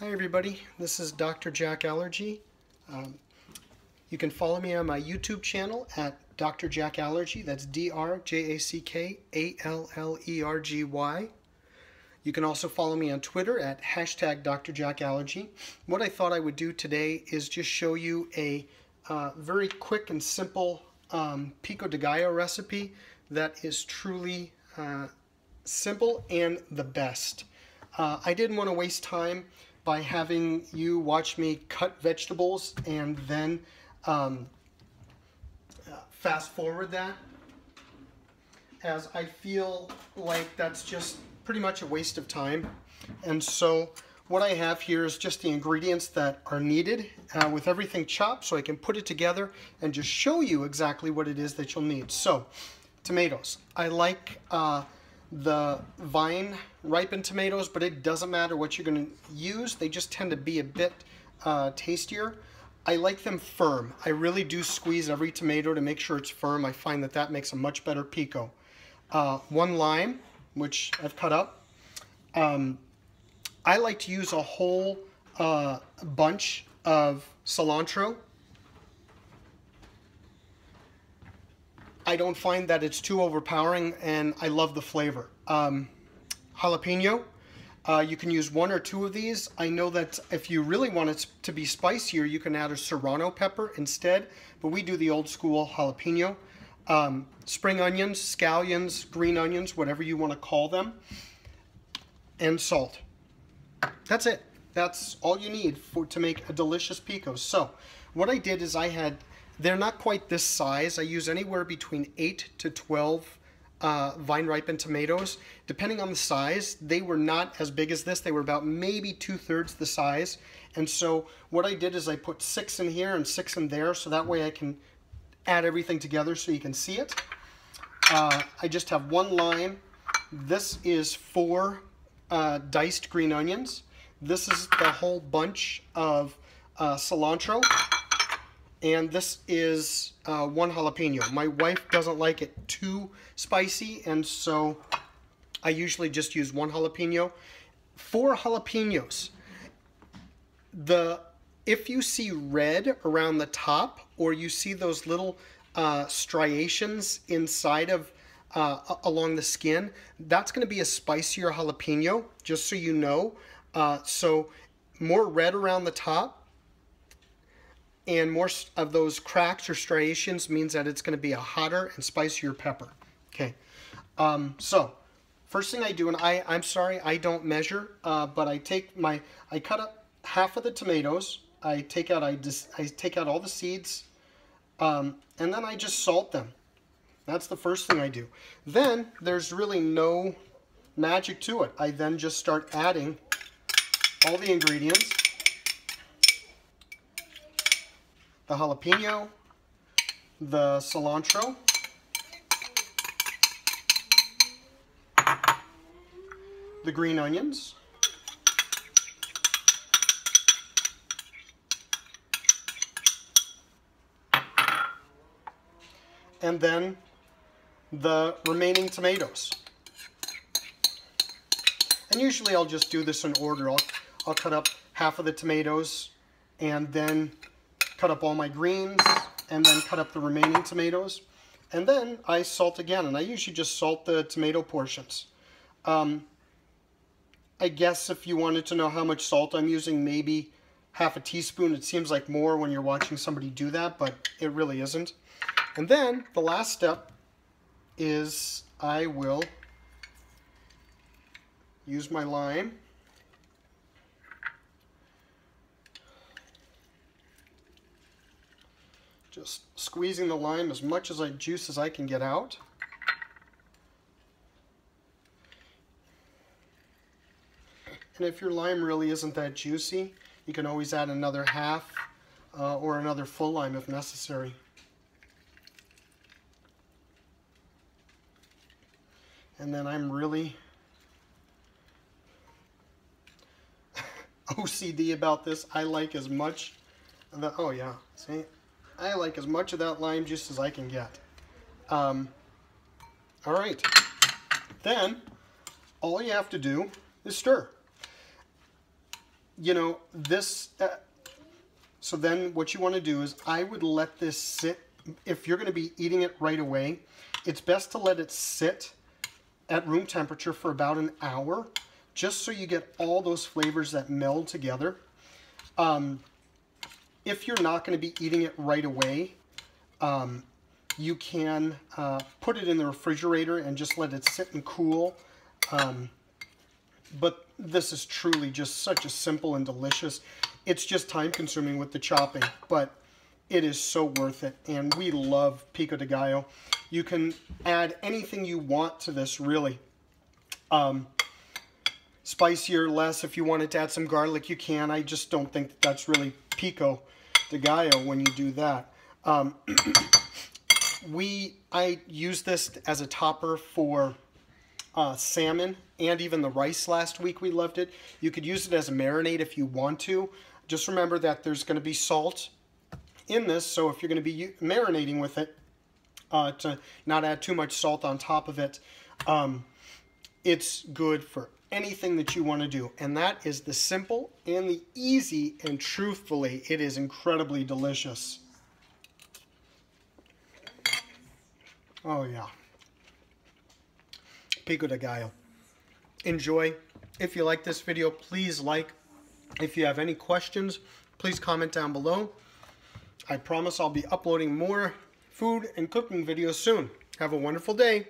Hi everybody, this is DrJackAllergy. You can follow me on my YouTube channel at DrJackAllergy. That's DrJackAllergy. You can also follow me on Twitter at #DrJackAllergy. What I thought I would do today is just show you a very quick and simple Pico de Gallo recipe that is truly simple and the best. I didn't want to waste time by having you watch me cut vegetables and then fast forward that, as I feel like that's just pretty much a waste of time. And so what I have here is just the ingredients that are needed with everything chopped, so I can put it together and just show you exactly what it is that you'll need. So tomatoes. I like the vine ripened tomatoes, but it doesn't matter what you're going to use. They just tend to be a bit tastier. I like them firm. I really do squeeze every tomato to make sure it's firm. I find that that makes a much better pico. 1 lime, which I've cut up. I like to use a whole bunch of cilantro. I don't find that it's too overpowering, and I love the flavor. Jalapeno, you can use 1 or 2 of these. I know that if you really want it to be spicier, you can add a serrano pepper instead, but we do the old school jalapeno. Spring onions, scallions, green onions, whatever you want to call them, and salt. That's it. That's all you need to make a delicious pico. So what I did is they're not quite this size. I use anywhere between 8 to 12 vine ripened tomatoes. Depending on the size, they were not as big as this. They were about maybe 2/3 the size. And so what I did is I put 6 in here and 6 in there, so that way I can add everything together so you can see it. I just have 1 lime. This is 4 diced green onions. This is the whole bunch of cilantro. And this is 1 jalapeno. My wife doesn't like it too spicy, and so I usually just use 1 jalapeno. 4 jalapenos. If you see red around the top, or you see those little striations inside of along the skin, that's going to be a spicier jalapeno, just so you know. So more red around the top and more of those cracks or striations means that it's going to be a hotter and spicier pepper. Okay, so first thing I do, and I'm sorry I don't measure, but I cut up half of the tomatoes. I take out all the seeds, and then I just salt them. That's the first thing I do. Then there's really no magic to it. I then just start adding all the ingredients. The jalapeno, the cilantro, the green onions, and then the remaining tomatoes. And usually I'll just do this in order. I'll cut up half of the tomatoes and then cut up all my greens and then cut up the remaining tomatoes. And then I salt again, and I usually just salt the tomato portions. I guess if you wanted to know how much salt I'm using, maybe half a teaspoon. It seems like more when you're watching somebody do that, but it really isn't. And then the last step is I will use my lime. Just squeezing the lime as much juice as I can get out. And if your lime really isn't that juicy, you can always add another half or another full lime if necessary. And then I'm really OCD about this. I like as much of the, oh yeah, see? I like as much of that lime juice as I can get. All right. Then all you have to do is stir. you know, this, so then what you want to do is I would let this sit. If you're going to be eating it right away, it's best to let it sit at room temperature for about an hour, just so you get all those flavors that meld together. If you're not going to be eating it right away, you can put it in the refrigerator and just let it sit and cool. But this is truly just such a simple and delicious. It's just time consuming with the chopping, but it is so worth it. And we love Pico de Gallo. You can add anything you want to this, really. Spicier, less. If you wanted to add some garlic, you can. I just don't think that that's really Pico de Gallo when you do that. I use this as a topper for salmon and even the rice last week. We loved it. You could use it as a marinade if you want to. Just remember that there's going to be salt in this, so if you're going to be marinating with it, to not add too much salt on top of it, it's good for anything that you want to do. And that is the simple and the easy, and truthfully, it is incredibly delicious. Oh yeah. Pico de Gallo. Enjoy. If you like this video, please like. If you have any questions, please comment down below. I promise I'll be uploading more food and cooking videos soon. Have a wonderful day.